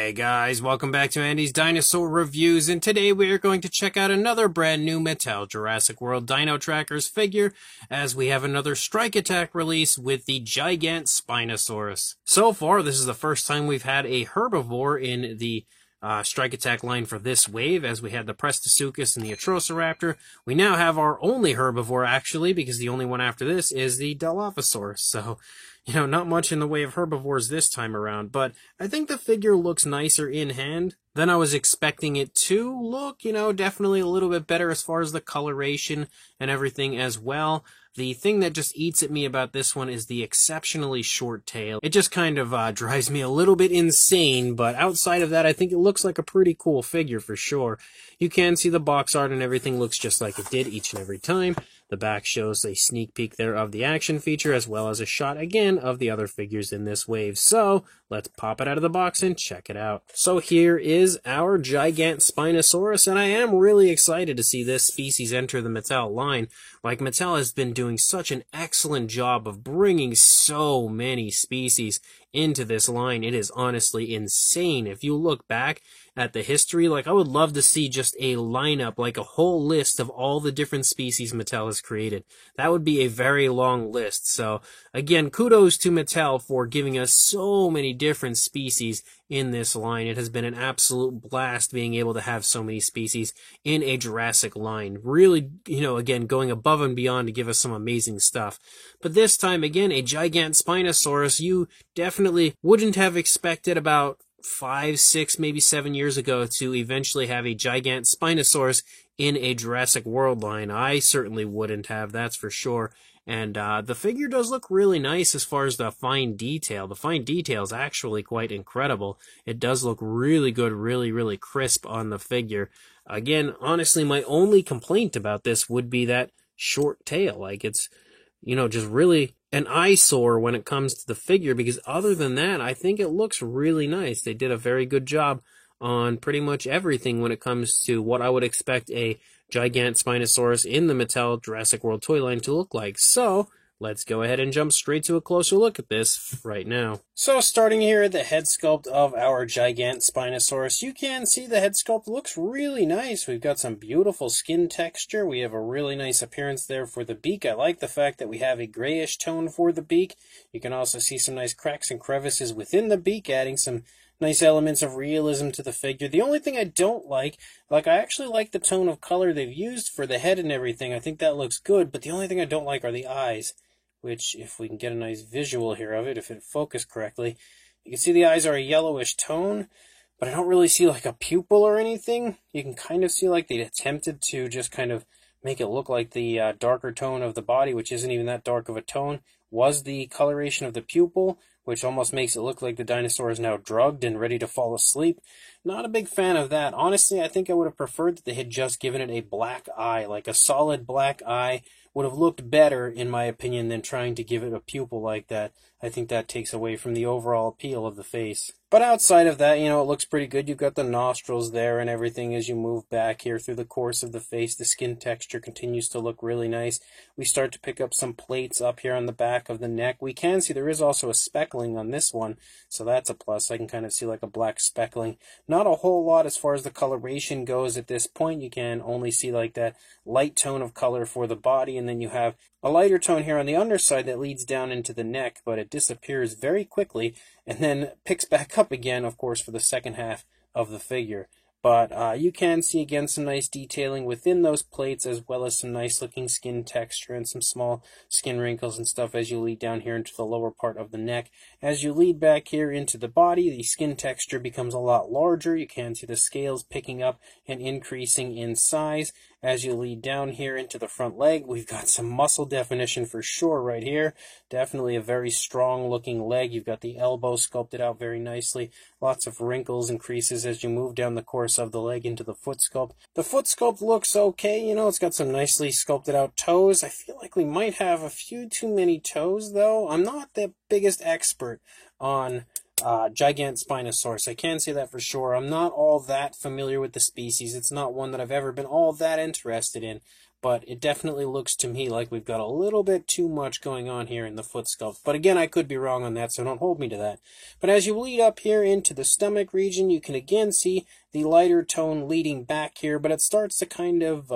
Hey guys, welcome back to Andy's Dinosaur Reviews, and today we are going to check out another brand new Mattel Jurassic World Dino Trackers figure, as we have another Strike Attack release with the Gigant Spinosaurus. So far, this is the first time we've had a herbivore in the Strike Attack line for this wave, as we had the Prestosuchus and the Atrociraptor. We now have our only herbivore, actually, because the only one after this is the Dilophosaurus, so not much in the way of herbivores this time around, but I think the figure looks nicer in hand than I was expecting it to look. Definitely a little bit better as far as the coloration and everything as well. The thing that just eats at me about this one is the exceptionally short tail. It just kind of drives me a little bit insane, but outside of that, I think it looks like a pretty cool figure for sure. You can see the box art and everything looks just like it did each and every time. The back shows a sneak peek there of the action feature, as well as a shot again of the other figures in this wave. So let's pop it out of the box and check it out. So here is our Gigant Spinosaurus, and I am really excited to see this species enter the Mattel line. Like, Mattel has been doing such an excellent job of bringing so many species into this line. It is honestly insane. If you look back at the history, I would love to see just a lineup, like a whole list of all the different species Mattel has created. That would be a very long list. So again, kudos to Mattel for giving us so many different species in this line. It has been an absolute blast being able to have so many species in a Jurassic line. Really, again, going above and beyond to give us some amazing stuff. But this time, again, a Gigant Spinosaurus you definitely wouldn't have expected about 5, 6, maybe 7 years ago to eventually have a Gigant Spinosaurus in a Jurassic World line. I certainly wouldn't have, that's for sure. And the figure does look really nice as far as the fine detail. The fine detail is actually quite incredible. It does look really good, really, really crisp on the figure. Again, honestly, my only complaint about this would be that short tail. It's, just really an eyesore when it comes to the figure, because other than that, I think it looks really nice. They did a very good job on pretty much everything when it comes to what I would expect a Gigant Spinosaurus in the Mattel Jurassic World toy line to look like. So let's go ahead and jump straight to a closer look at this right now. So starting here at the head sculpt of our Gigant Spinosaurus, you can see the head sculpt looks really nice. We've got some beautiful skin texture. We have a really nice appearance there for the beak. I like the fact that we have a grayish tone for the beak. You can also see some nice cracks and crevices within the beak, adding some nice elements of realism to the figure. The only thing I don't like, I actually like the tone of color they've used for the head and everything. I think that looks good, but the only thing I don't like are the eyes, which, if we can get a nice visual here of it, if it focused correctly, you can see the eyes are a yellowish tone, but I don't really see a pupil or anything. You can kind of see they attempted to just kind of make it look like the darker tone of the body, which isn't even that dark of a tone, was the coloration of the pupil, which almost makes it look like the dinosaur is now drugged and ready to fall asleep. Not a big fan of that. Honestly, I think I would have preferred that they had just given it a black eye, like a solid black eye would have looked better, in my opinion, than trying to give it a pupil like that. I think that takes away from the overall appeal of the face. But outside of that, it looks pretty good. You've got the nostrils there and everything as you move back here through the course of the face. The skin texture continues to look really nice. We start to pick up some plates up here on the back of the neck. We can see there is also a speckling on this one, so that's a plus. I can kind of see a black speckling. Not a whole lot as far as the coloration goes at this point. You can only see that light tone of color for the body, and then you have a lighter tone here on the underside that leads down into the neck, but it disappears very quickly and then picks back up again, of course, for the second half of the figure. But you can see, again, some nice detailing within those plates, as well as some nice-looking skin texture and some small skin wrinkles and stuff as you lead down here into the lower part of the neck. As you lead back here into the body, the skin texture becomes a lot larger. You can see the scales picking up and increasing in size. As you lead down here into the front leg, we've got some muscle definition for sure right here. Definitely a very strong-looking leg. You've got the elbow sculpted out very nicely. Lots of wrinkles and creases as you move down the course of the leg into the foot sculpt. The foot sculpt looks okay. It's got some nicely sculpted out toes. I feel like we might have a few too many toes, though. I'm not the biggest expert on Gigant Spinosaurus. I can say that for sure. I'm not all that familiar with the species. It's not one that I've ever been all that interested in. but it definitely looks to me like we've got a little bit too much going on here in the foot sculpt. But again, I could be wrong on that, so don't hold me to that. But as you lead up here into the stomach region, you can again see the lighter tone leading back here, but it starts to kind of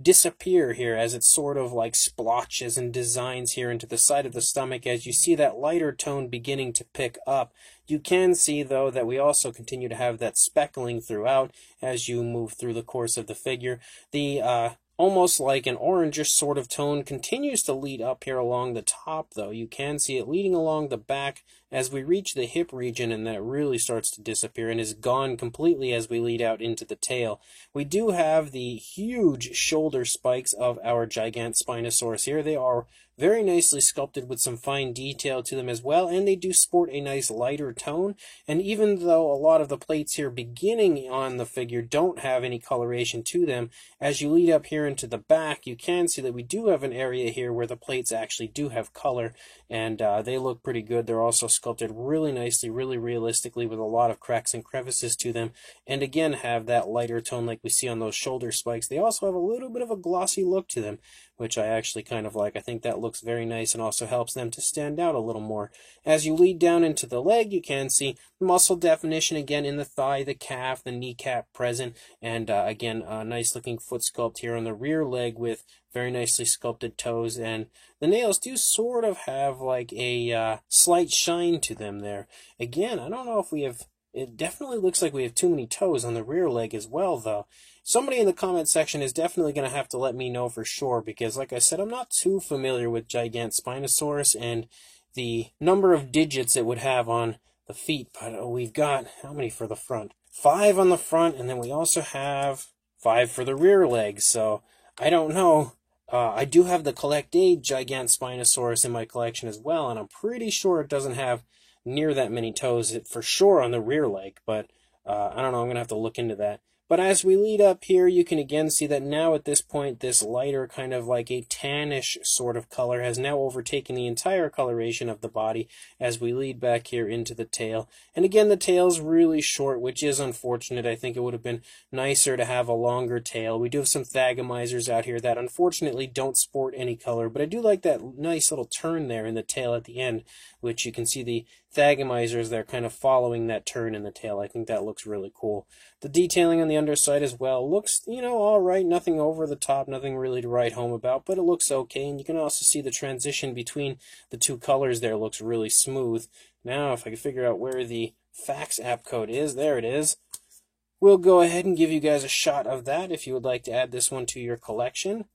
disappear here as it sort of like splotches and designs here into the side of the stomach as you see that lighter tone beginning to pick up. You can see, though, that we also continue to have that speckling throughout as you move through the course of the figure. The almost like an orangish sort of tone continues to lead up here along the top, though. You can see it leading along the back as we reach the hip region, and then it really starts to disappear and is gone completely as we lead out into the tail. We do have the huge shoulder spikes of our Gigant Spinosaurus here. They are very nicely sculpted with some fine detail to them as well, and they do sport a nice lighter tone. And even though a lot of the plates here beginning on the figure don't have any coloration to them, as you lead up here into the back, you can see that we do have an area here where the plates actually do have color, and they look pretty good. They're also sculpted really nicely, really realistically, with a lot of cracks and crevices to them, and again have that lighter tone like we see on those shoulder spikes. They also have a little bit of a glossy look to them, which I actually kind of like. I think that looks very nice and also helps them to stand out a little more. As you lead down into the leg, you can see muscle definition again in the thigh, the calf, the kneecap present, and again, a nice looking foot sculpt here on the rear leg with very nicely sculpted toes, and the nails do sort of have like a slight shine to them there. Again, I don't know if we have, it definitely looks like we have too many toes on the rear leg as well, though. Somebody in the comment section is definitely going to have to let me know for sure, because like I said, I'm not too familiar with Gigant Spinosaurus and the number of digits it would have on the feet, but we've got, how many for the front? 5 on the front, and then we also have 5 for the rear legs, so I don't know. I do have the Collect Aid Gigant Spinosaurus in my collection as well, and I'm pretty sure it doesn't have near that many toes for sure on the rear leg, but I don't know, I'm going to have to look into that. But as we lead up here, you can again see that now at this point, this lighter kind of like a tannish sort of color has now overtaken the entire coloration of the body as we lead back here into the tail. And again, the tail's really short, which is unfortunate. I think it would have been nicer to have a longer tail. We do have some Thagomisers out here that unfortunately don't sport any color, but I do like that nice little turn there in the tail at the end, which you can see the Thagomisers, they're kind of following that turn in the tail. I think that looks really cool. The detailing on the underside as well looks, you know, all right. Nothing over the top, nothing really to write home about, but it looks okay. And you can also see the transition between the two colors there looks really smooth. Now, if I can figure out where the fax app code is, there it is. We'll go ahead and give you guys a shot of that if you would like to add this one to your collection.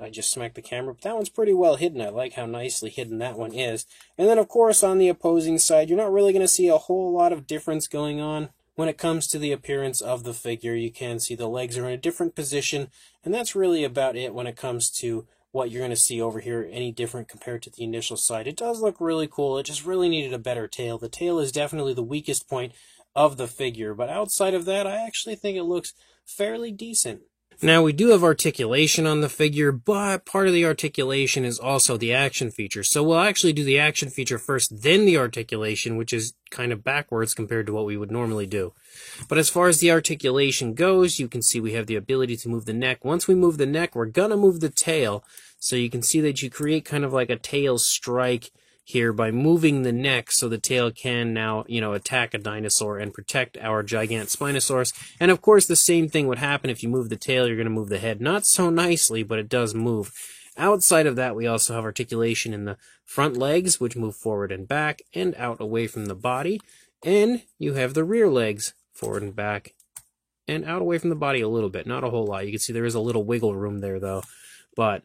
I just smacked the camera, but that one's pretty well hidden. I like how nicely hidden that one is. And then, of course, on the opposing side, you're not really going to see a whole lot of difference going on. When it comes to the appearance of the figure, you can see the legs are in a different position, and that's really about it when it comes to what you're going to see over here, any different compared to the initial side. It does look really cool. It just really needed a better tail. The tail is definitely the weakest point of the figure, but outside of that, I actually think it looks fairly decent. Now, we do have articulation on the figure, but part of the articulation is also the action feature. So we'll actually do the action feature first, then the articulation, which is kind of backwards compared to what we would normally do. But as far as the articulation goes, you can see we have the ability to move the neck. Once we move the neck, we're going to move the tail. So you can see that you create kind of like a tail strike here by moving the neck so the tail can now, you know, attack a dinosaur and protect our Gigant Spinosaurus. And of course, the same thing would happen if you move the tail, you're going to move the head. Not so nicely, but it does move. Outside of that, we also have articulation in the front legs, which move forward and back and out away from the body. And you have the rear legs forward and back and out away from the body a little bit. Not a whole lot. You can see there is a little wiggle room there, though. But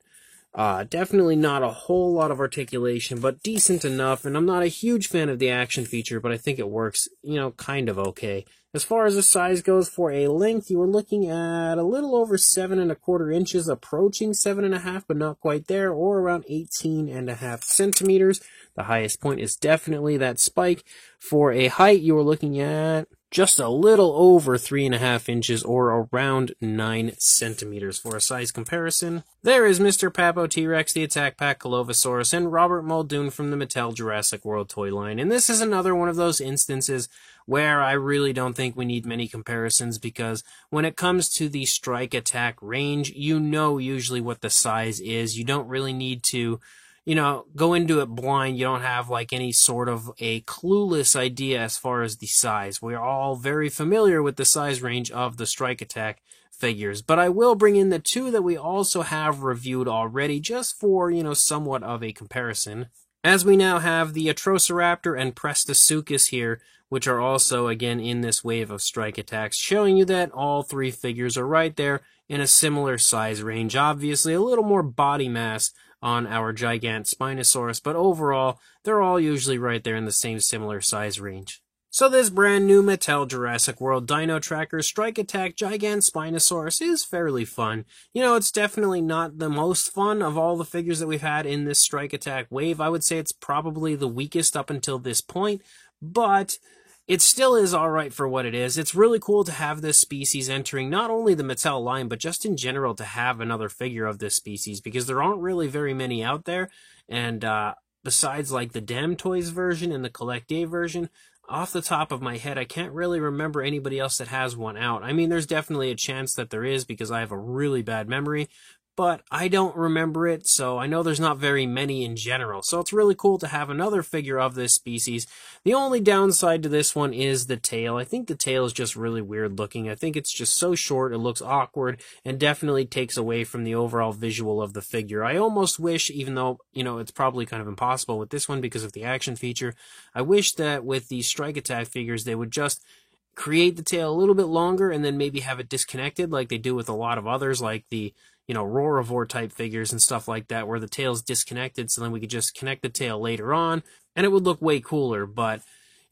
definitely not a whole lot of articulation, but decent enough. And I'm not a huge fan of the action feature, but I think it works, you know, kind of okay. As far as the size goes, for a length, you are looking at a little over 7¼ inches, approaching 7½, but not quite there, or around 18½ centimeters. The highest point is definitely that spike. For a height, you are looking at just a little over 3.5 inches or around 9 centimeters. For a size comparison, there is Mr. Papo T-Rex, the Attack Pack Colovosaurus, and Robert Muldoon from the Mattel Jurassic World toy line. And this is another one of those instances where I really don't think we need many comparisons, because when it comes to the Strike Attack range, you know usually what the size is. You don't really need to, go into it blind. You don't have like any sort of a clueless idea as far as the size. We're all very familiar with the size range of the Strike Attack figures, but I will bring in the two that we also have reviewed already, just for, somewhat of a comparison. As we now have the Atrociraptor and Prestosuchus here, which are also, again, in this wave of Strike Attacks, showing you that all three figures are right there in a similar size range. Obviously, a little more body mass on our Gigant Spinosaurus, but overall, they're all usually right there in the same similar size range. So this brand new Mattel Jurassic World Dino Tracker Strike Attack Gigant Spinosaurus is fairly fun. It's definitely not the most fun of all the figures that we've had in this Strike Attack wave. I would say it's probably the weakest up until this point, but it still is alright for what it is. It's really cool to have this species entering not only the Mattel line, but just in general to have another figure of this species, because there aren't really very many out there, and besides like the Damn Toys version and the Collect Day version, off the top of my head, I can't really remember anybody else that has one out. I mean, there's definitely a chance that there is, because I have a really bad memory, but I don't remember it, so I know there's not very many in general. So it's really cool to have another figure of this species. The only downside to this one is the tail. I think the tail is just really weird looking. I think it's just so short, it looks awkward, and definitely takes away from the overall visual of the figure. I almost wish, even though, it's probably kind of impossible with this one because of the action feature, I wish that with these Strike Attack figures, they would just create the tail a little bit longer and then maybe have it disconnected like they do with a lot of others, like the Rorovore type figures and stuff like that, where the tail's disconnected, so then we could just connect the tail later on, and it would look way cooler. But,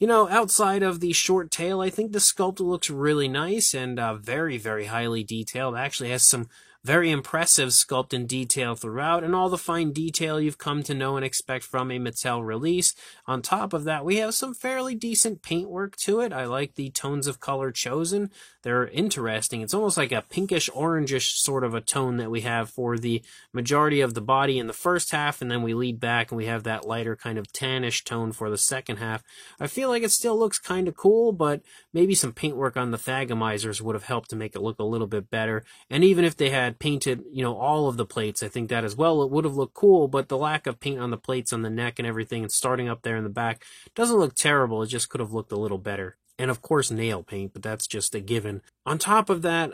outside of the short tail, I think the sculpt looks really nice and very, very highly detailed. It actually has some very impressive sculpt and detail throughout, and all the fine detail you've come to know and expect from a Mattel release. On top of that, we have some fairly decent paintwork to it. I like the tones of color chosen. They're interesting. It's almost like a pinkish orangish sort of a tone that we have for the majority of the body in the first half, and then we lead back and we have that lighter kind of tannish tone for the second half. I feel like it still looks kind of cool, but maybe some paintwork on the Thagomizers would have helped to make it look a little bit better. And even if they had painted, all of the plates, I think that as well, it would have looked cool, but the lack of paint on the plates on the neck and everything and starting up there in the back doesn't look terrible. It just could have looked a little better. And of course nail paint, but that's just a given. On top of that,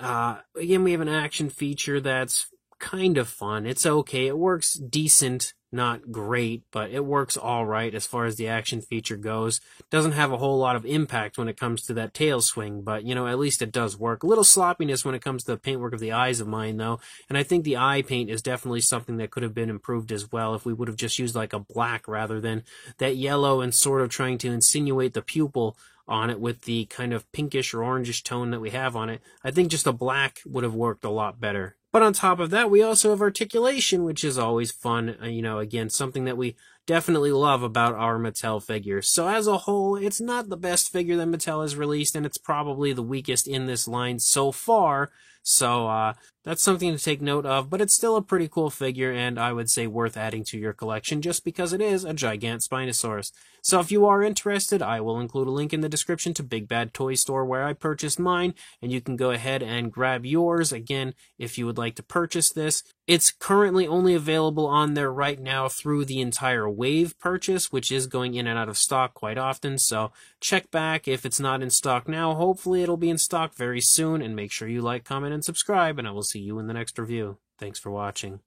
again, we have an action feature that's kind of fun. It's okay. It works decent, not great, but it works all right as far as the action feature goes. Doesn't have a whole lot of impact when it comes to that tail swing, but, at least it does work. A little sloppiness when it comes to the paintwork of the eyes of mine, though, and I think the eye paint is definitely something that could have been improved as well if we would have just used like a black rather than that yellow and sort of trying to insinuate the pupil on it with the kind of pinkish or orangish tone that we have on it. I think just a black would have worked a lot better. But on top of that, we also have articulation, which is always fun. Again, something that we definitely love about our Mattel figures. So as a whole, it's not the best figure that Mattel has released, and it's probably the weakest in this line so far. So that's something to take note of, but it's still a pretty cool figure, and I would say worth adding to your collection just because it is a Gigant Spinosaurus. So if you are interested, I will include a link in the description to Big Bad Toy Store where I purchased mine, and you can go ahead and grab yours, again, if you would like to purchase this. It's currently only available on there right now through the entire wave purchase, which is going in and out of stock quite often, so check back if it's not in stock now. Hopefully it'll be in stock very soon, and make sure you like, comment, and subscribe, and I will see you in the next review. Thanks for watching.